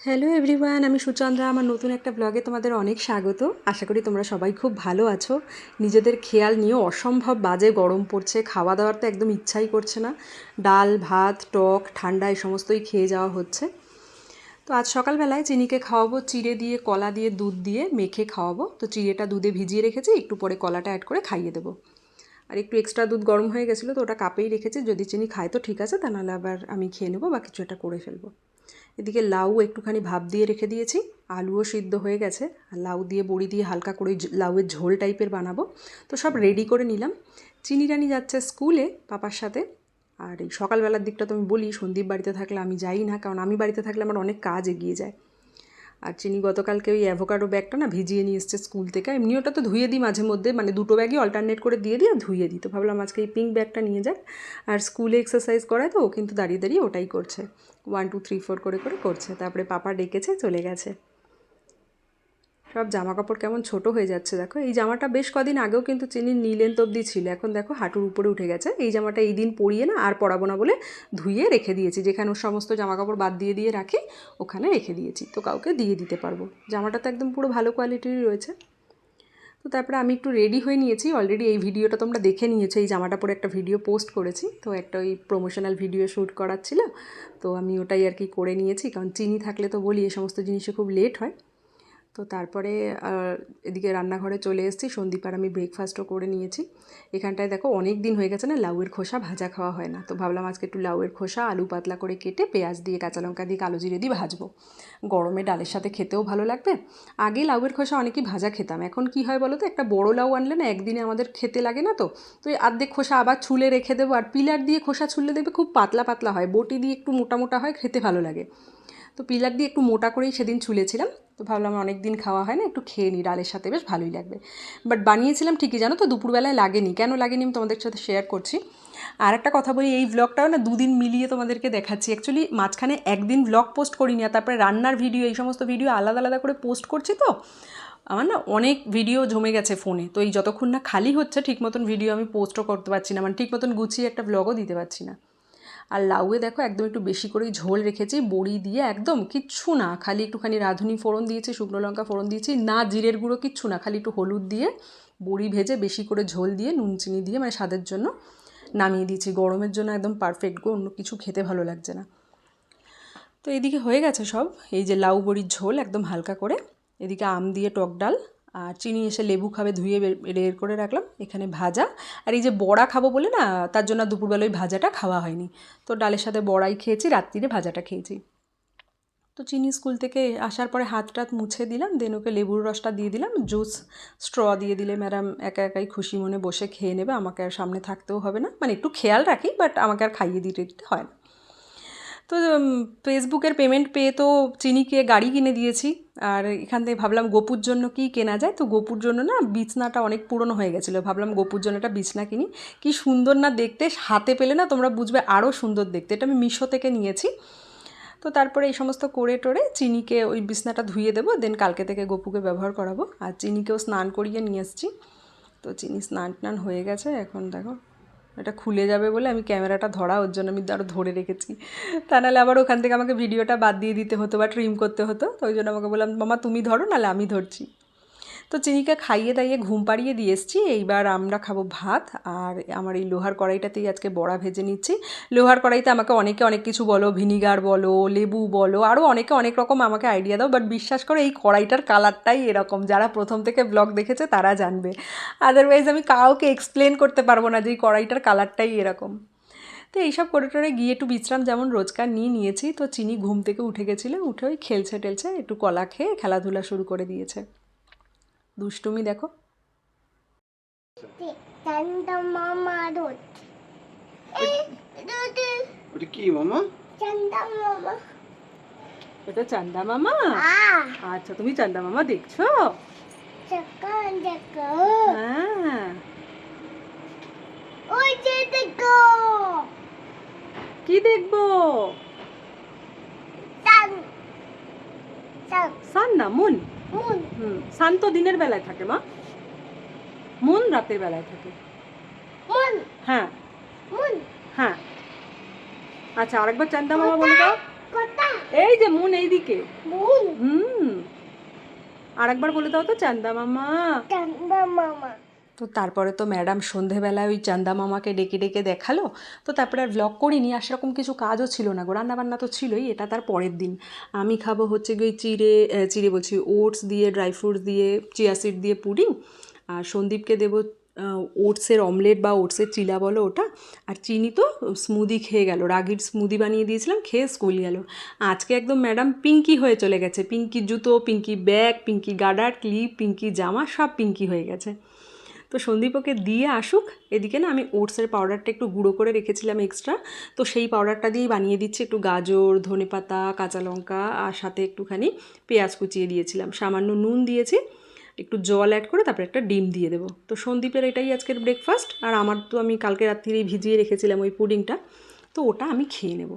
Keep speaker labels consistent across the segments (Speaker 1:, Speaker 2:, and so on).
Speaker 1: Hello everyone, আমি সুচন্দ্রা। আমার নতুন একটা ব্লগে তোমাদের অনেক স্বাগত। আশা করি তোমরা সবাই খুব ভালো আছো। নিজেদের খেয়াল নিয়েও অসম্ভব বাজে গরম পড়ছে, খাওয়া দাওয়ার তো একদম ইচ্ছাই করছে না। ডাল ভাত টক ঠান্ডা এই সমস্তই খেয়ে যাওয়া হচ্ছে। তো আজ সকালবেলায় চিনিকে খাওয়াবো চিড়ে দিয়ে, কলা দিয়ে, দুধ দিয়ে মেখে খাওয়াবো। তো চিড়েটা দুধে ভিজিয়ে রেখেছি, একটু পরে কলাটা অ্যাড করে খাইয়ে দেবো। আর একটু এক্সট্রা দুধ গরম হয়ে গেছিলো, তো ওটা কাপেই রেখেছি। যদি চিনি খায় তো ঠিক আছে, তা নাহলে আবার আমি খেয়ে নেবো বা কিছু একটা করে ফেলবো। এদিকে লাউ একটুখানি ভাপ দিয়ে রেখে দিয়েছি, আলুও সিদ্ধ হয়ে গেছে। আর লাউ দিয়ে বড়ি দিয়ে হালকা করে লাউয়ের ঝোল টাইপের বানাবো। তো সব রেডি করে নিলাম। চিনি রানি যাচ্ছে স্কুলে পাপার সাথে। আর এই সকালবেলার দিকটা তো আমি বলি, সন্দীপ বাড়িতে থাকলে আমি যাই না, কারণ আমি বাড়িতে থাকলে আমার অনেক কাজ এগিয়ে যায়। আর চিনি গতকালকে ওই অ্যাভোকাডো ব্যাগটা না ভিজিয়ে নিয়ে এসছে স্কুল থেকে। এমনি ওটা তো ধুয়ে দিই মাঝে মধ্যে, মানে দুটো ব্যাগই অল্টারনেট করে দিয়ে দিই আর ধুয়ে দিই। তো ভাবলাম আজকে এই পিঙ্ক ব্যাগটা নিয়ে যাক। আর স্কুলে এক্সারসাইজ করায় তো ও কিন্তু দাঁড়িয়ে দাঁড়িয়ে ওটাই করছে, 1 2 3 4 করে করে করছে। তারপরে পাপা ডেকেছে, চলে গেছে। সব জামা কাপড় কেমন ছোট হয়ে যাচ্ছে দেখো। এই জামাটা বেশ কদিন আগেও কিন্তু চিনির নী লেন্থ অবধি ছিল, এখন দেখো হাঁটুর উপরে উঠে গেছে। এই জামাটা এই দিন পরিয়ে না আর পরাবো না বলে ধুয়ে রেখে দিয়েছি। যেখানে ওর সমস্ত জামা কাপড় বাদ দিয়ে দিয়ে রাখি ওখানে রেখে দিয়েছি, তো কাউকে দিয়ে দিতে পারবো। জামাটা তো একদম পুরো ভালো কোয়ালিটিরই রয়েছে। তো তারপরে আমি একটু রেডি হয়ে নিয়েছি। অলরেডি এই ভিডিওটা তোমরা দেখে নিয়েছো, এই জামাটা পরে একটা ভিডিও পোস্ট করেছি। তো একটা ওই প্রমোশনাল ভিডিও শ্যুট করার ছিল, তো আমি ওটাই আর কি করে নিয়েছি। কারণ চিনি থাকলে তো বলি এই সমস্ত জিনিসে খুব লেট হয়। তো তারপরে এদিকে রান্নাঘরে চলে এসেছি। সন্দীপ আর আমি ব্রেকফাস্টও করে নিয়েছি। এখানটায় দেখো অনেক দিন হয়ে গেছে না লাউয়ের খোসা ভাজা খাওয়া হয় না, তো ভাবলাম আজকে একটু লাউয়ের খোসা আলু পাতলা করে কেটে পেঁয়াজ দিয়ে কাঁচা লঙ্কা দিয়ে কালো জিরে দিয়ে ভাজবো। গরমে ডালের সাথে খেতেও ভালো লাগবে। আগে লাউয়ের খোসা অনেকেই ভাজা খেতাম, এখন কি হয় বলো তো, একটা বড় লাউ আনলে না একদিনে আমাদের খেতে লাগে না। তো তো এই আর্ধেক খোসা আবার ছুলে রেখে দেবো। আর পিলার দিয়ে খোসা ছুললে দেখবে খুব পাতলা পাতলা হয়, বটি দিয়ে একটু মোটা মোটা হয়, খেতে ভালো লাগে। তো পিলার দিয়ে একটু মোটা করেই সেদিন ছুলেছিলাম। তো ভাবলাম অনেক দিন খাওয়া হয় না, একটু খেয়ে নিই, ডালের সাথে বেশ ভালোই লাগবে। বাট বানিয়েছিলাম ঠিকই, জানো তো দুপুরবেলায় লাগেনি। কেন লাগেনি আমি তোমাদের সাথে শেয়ার করছি। আর একটা কথা বলি, এই ভ্লগটাও না দুদিন মিলিয়ে তোমাদেরকে দেখাচ্ছি। অ্যাকচুয়ালি মাঝখানে একদিন ভ্লগ পোস্ট করিনি, আর তারপরে রান্নার ভিডিও এই সমস্ত ভিডিও আলাদা আলাদা করে পোস্ট করছি। তো আমার না অনেক ভিডিও জমে গেছে ফোনে, তো এই যতক্ষণ না খালি হচ্ছে ঠিক মতন ভিডিও আমি পোস্টও করতে পারছি না, মানে ঠিক মতন গুছিয়ে একটা ভ্লগও দিতে পারছি না। আর লাউয়ে দেখো একদম একটু বেশি করেই ঝোল রেখেছি, বড়ি দিয়ে একদম কিচ্ছু না, খালি একটুখানি রাঁধুনি ফোড়ন দিয়েছি, শুকনো লঙ্কা ফোড়ন দিয়েছি, না জিরের গুঁড়ো কিচ্ছু না, খালি একটু হলুদ দিয়ে বড়ি ভেজে বেশি করে ঝোল দিয়ে নুন চিনি দিয়ে মানে স্বাদের জন্য নামিয়ে দিয়েছি। গরমের জন্য একদম পারফেক্ট গো, অন্য কিছু খেতে ভালো লাগছে না। তো এদিকে হয়ে গেছে সব, এই যে লাউ বড়ির ঝোল একদম হালকা করে, এদিকে আম দিয়ে টক ডাল, আর চিনি এসে লেবু খাবে ধুয়ে বের করে রাখলাম। এখানে ভাজা, আর এই যে বড়া খাবো বলে না তার জন্য দুপুরবেলা ওই ভাজাটা খাওয়া হয়নি। তো ডালের সাথে বড়াই খেয়েছি, রাত্রিরে ভাজাটা খেয়েছি। তো চিনি স্কুল থেকে আসার পরে হাত টাত মুছে দিলাম, দেন ওকে লেবুর রসটা দিয়ে দিলাম, জুস স্ট্র দিয়ে দিলে ম্যাডাম একা একাই খুশি মনে বসে খেয়ে নেবে, আমাকে আর সামনে থাকতেও হবে না। মানে একটু খেয়াল রাখি, বাট আমাকে আর খাইয়ে দিতে হয় না। তো ফেসবুকের পেমেন্ট পেয়ে তো চিনিকে গাড়ি কিনে দিয়েছি। আর এখান থেকে ভাবলাম গোপুর জন্য কি কেনা যায়। তো গোপুর জন্য না বিছনাটা অনেক পুরনো হয়ে গেছিলো, ভাবলাম গোপুর জন্য একটা বিছনা কিনি। কি সুন্দর না দেখতে, হাতে পেলে না তোমরা বুঝবে আরও সুন্দর দেখতে। এটা আমি মিশো থেকে নিয়েছি। তো তারপরে এই সমস্ত করে টোরে চিনিকে ওই বিছনাটা ধুয়ে দেবো, দেন কালকে থেকে গোপুকে ব্যবহার করাবো। আর চিনিকেও স্নান করিয়ে নিয়ে এসেছি। তো চিনি স্নান টান হয়ে গেছে, এখন দেখো এটা খুলে যাবে বলে আমি ক্যামেরাটা ধরা, ওর জন্য আমি আরও ধরে রেখেছি। তা নাহলে আবার ওখান থেকে আমাকে ভিডিওটা বাদ দিয়ে দিতে হতো বা ট্রিম করতে হতো। তো ওই জন্য আমাকে বললাম মামা তুমি ধরো, নাহলে আমি ধরছি। তো চিনিকে খাইয়ে দাইয়ে ঘুম পাড়িয়ে দিয়ে এসেছি। এইবার আমরা খাবো ভাত। আর আমার এই লোহার কড়াইটাতেই আজকে বড়া ভেজে নিচ্ছি। লোহার কড়াইতে আমাকে অনেকে অনেক কিছু বলো, ভিনিগার বলো, লেবু বলো, আরও অনেকে অনেক রকম আমাকে আইডিয়া দাও, বাট বিশ্বাস করো এই কড়াইটার কালারটাই এরকম। যারা প্রথম থেকে ব্লগ দেখেছে তারা জানবে, আদারওয়াইজ আমি কাউকে এক্সপ্লেন করতে পারবো না যে এই কড়াইটার কালারটাই এরকম। তো এইসব করে টোরে গিয়ে একটু বিশ্রাম যেমন রোজকার নিয়েছি। তো চিনি ঘুম থেকে উঠে গেছিলো, উঠে ওই খেলছে টেলছে, একটু কলা খেয়ে খেলাধুলা শুরু করে দিয়েছে। দুষ্টুমি দেখো।
Speaker 2: চান্দা মামা রোদ
Speaker 3: ওটা কি মামা?
Speaker 2: চান্দা মামা
Speaker 1: এটা চান্দা মামা। আচ্ছা তুমি চান্দা মামা দেখছো?
Speaker 2: চাকান দেখো,
Speaker 1: হ্যাঁ
Speaker 2: ওই যে দেখো,
Speaker 1: কি দেখবো?
Speaker 2: চান চান
Speaker 1: সান না মুন।
Speaker 2: মুন
Speaker 1: সান তো দিনের বেলায় থাকে মা, মুন রাতের বেলায় থাকে।
Speaker 2: মুন
Speaker 1: হ্যাঁ
Speaker 2: মুন
Speaker 1: হ্যাঁ। আচ্ছা আরেকবার চান্দা মামা বলে দাও।
Speaker 2: কোথা
Speaker 1: এই যে মুন এইদিকে।
Speaker 2: মুন
Speaker 1: হুম। আরেকবার বলে দাও তো চান্দা মামা।
Speaker 2: চান্দা মামা
Speaker 1: তো তারপরে তো ম্যাডাম সন্ধেবেলায় ওই চান্দা মামাকে ডেকে ডেকে দেখালো। তো তারপরে আর ভ্লগ করিনি, আর সেরকম কিছু কাজও ছিল না গো, রান্নাবান্না তো ছিলই, এটা তার পরের দিন। আমি খাবো হচ্ছে গিয়ে চিড়ে বলছি ওটস দিয়ে, ড্রাই ফ্রুটস দিয়ে, চিয়া সিড দিয়ে পুডিং। আর সন্দীপকে দেবো ওটসের অমলেট বা ওটসের চিলা বলো ওটা। আর চিনি তো স্মুদি খেয়ে গেল, রাগির স্মুদি বানিয়ে দিয়েছিলাম, খেয়ে স্কুল গেল। আজকে একদম ম্যাডাম পিঙ্কি হয়ে চলে গেছে, পিঙ্কি জুতো, পিঙ্কি ব্যাগ, পিঙ্কি গার্ডার, ক্লিপ, পিঙ্কি জামা, সব পিঙ্কি হয়ে গেছে। তো সন্দীপ ওকে দিয়ে আসুক, এদিকে না আমি ওটসের পাউডারটা একটু গুঁড়ো করে রেখেছিলাম এক্সট্রা, তো সেই পাউডারটা দিয়েই বানিয়ে দিচ্ছি। একটু গাজর, ধনেপাতা, কাঁচা লঙ্কা আর সাথে একটুখানি পেঁয়াজ কুচিয়ে দিয়েছিলাম, সামান্য নুন দিয়েছি, একটু জল অ্যাড করে তারপরে একটা ডিম দিয়ে দেবো। তো সন্দীপের এটাই আজকের ব্রেকফাস্ট। আর আমার তো আমি কালকে রাত্রিরেই ভিজিয়ে রেখেছিলাম ওই পুডিংটা, তো ওটা আমি খেয়ে নেব।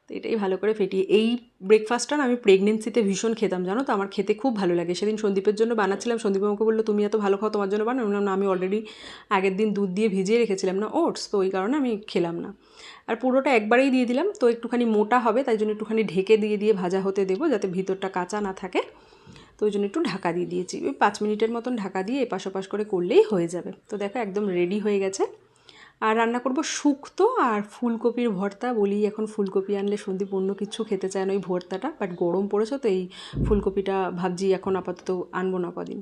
Speaker 1: তো এটাই ভালো করে ফেটিয়ে, এই ব্রেকফাস্টটা না আমি প্রেগনেন্সিতে ভীষণ খেতাম জানো তো, আমার খেতে খুব ভালো লাগে। সেদিন সন্দীপের জন্য বানাচ্ছিলাম, সন্দীপ আমাকে বললো তুমি এত ভালো খাও, তোমার জন্য বানাও। বললাম না, আমি অলরেডি আগের দিন দুধ দিয়ে ভিজিয়ে রেখেছিলাম না ওটস, তো ওই কারণে আমি খেলাম না। আর পুরোটা একবারেই দিয়ে দিলাম, তো একটুখানি মোটা হবে, তাই জন্য একটুখানি ঢেকে দিয়ে দিয়ে ভাজা হতে দেবো, যাতে ভিতরটা কাঁচা না থাকে। তো ওই জন্য একটু ঢাকা দিয়ে দিয়েছি, ওই 5 মিনিটের মতন ঢাকা দিয়ে এপাশ ওপাশ করে করলেই হয়ে যাবে। তো দেখো একদম রেডি হয়ে গেছে। আর রান্না করব শুক্তো আর ফুলকপির ভর্তা। বলি এখন ফুলকপি আনলে সন্দীপ অন্য কিছু খেতে চায় না, ওই ভর্তাটা, বাট গরম পড়েছে তো এই ফুলকপিটা ভাবছি এখন আপাতত আনবো না কদিন।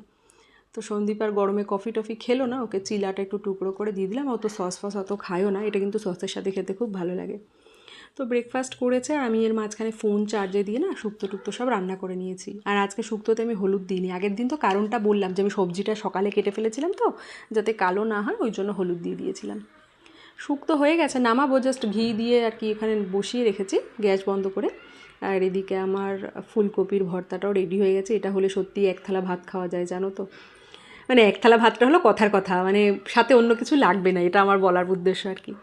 Speaker 1: তো সন্দীপ আর গরমে কফি টফি খেলো না, ওকে চিলাটা একটু টুকরো করে দিয়ে দিলাম। ও তো সস ফস অত খায়ও না, এটা কিন্তু সসের সাথে খেতে খুব ভালো লাগে। তো ব্রেকফাস্ট করেছে, আর আমি এর মাঝখানে ফোন চার্জে দিয়ে না শুক্তো টুক্তো সব রান্না করে নিয়েছি। আর আজকে শুক্তোতে আমি হলুদ দিইনি, আগের দিন তো কারণটা বললাম যে আমি সবজিটা সকালে কেটে ফেলেছিলাম, তো যাতে কালো না হয় ওই জন্য হলুদ দিয়ে দিয়েছিলাম। শুক্তো হয়ে গেছে, নামাবো, জাস্ট ঘি দিয়ে আর কি এখানে বসিয়ে রেখেছি গ্যাস বন্ধ করে। আর এদিকে আমার ফুলকপির ভর্তাটাও রেডি হয়ে গেছে। এটা হলে সত্যি এক থালা ভাত খাওয়া যায় জানো তো, মানে এক থালা ভাতটা হলো কথার কথা, মানে সাথে অন্য কিছু লাগবে না, এটা আমার বলার উদ্দেশ্য আর কি।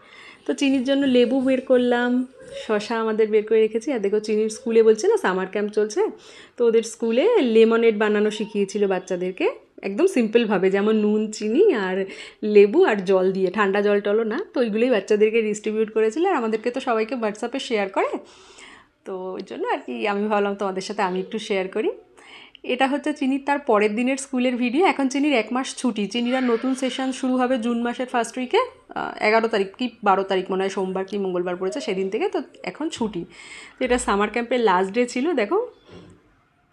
Speaker 1: তো চিনির জন্য লেবু বের করলাম, শশা আমাদের বের করে রেখেছি। আর দেখো চিনির স্কুলে বলছে না সামার ক্যাম্প চলছে, তো ওদের স্কুলে লেমনেড বানানো শিখিয়েছিল বাচ্চাদেরকে, একদম সিম্পলভাবে, যেমন নুন, চিনি আর লেবু আর জল দিয়ে, ঠান্ডা জল টলও না। তো ওইগুলোই বাচ্চাদেরকে ডিস্ট্রিবিউট করেছিল, আর আমাদেরকে তো সবাইকে হোয়াটসঅ্যাপে শেয়ার করে, তো ওই জন্য আর কি আমি ভাবলাম তোমাদের সাথে আমি একটু শেয়ার করি। এটা হচ্ছে চিনির তার পরের দিনের স্কুলের ভিডিও। এখন চিনির 1 মাস ছুটি, চিনির আর নতুন সেশন শুরু হবে জুন মাসের ফার্স্ট উইকে, 11 তারিখ কি 12 তারিখ মনে হয়, সোমবার কি মঙ্গলবার পড়েছে সেদিন থেকে, তো এখন ছুটি। তো এটা সামার ক্যাম্পের লাস্ট ডে ছিল। দেখো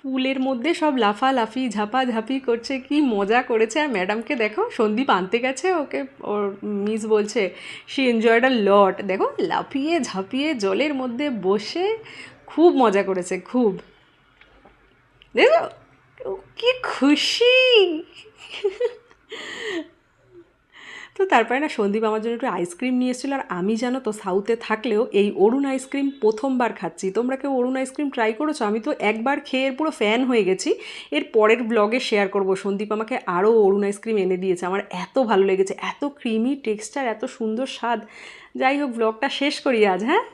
Speaker 1: পুলের মধ্যে সব লাফালাফি ঝাপাঝাপি করছে, কি মজা করেছে। আর ম্যাডামকে দেখো, সন্দীপ আনতে গেছে ওকে, ওর মিস বলছে শি এনজয়েড আ লট। দেখো লাফিয়ে ঝাঁপিয়ে জলের মধ্যে বসে খুব মজা করেছে, খুব। দেখো ও কি খুশি। তো তারপরে না সন্দীপ আমার জন্য একটু আইসক্রিম নিয়ে এসেছিলো। আর আমি জানো তো সাউথে থাকলেও এই অরুণ আইসক্রিম প্রথমবার খাচ্ছি। তোমরা কেউ অরুণ আইসক্রিম ট্রাই করেছো? আমি তো একবার খেয়ে পুরো ফ্যান হয়ে গেছি। এর পরের ব্লগে শেয়ার করবো, সন্দীপ আমাকে আরও অরুণ আইসক্রিম এনে দিয়েছে, আমার এত ভালো লেগেছে, এত ক্রিমি টেক্সচার, এত সুন্দর স্বাদ। যাই হোক ব্লগটা শেষ করি আজ, হ্যাঁ।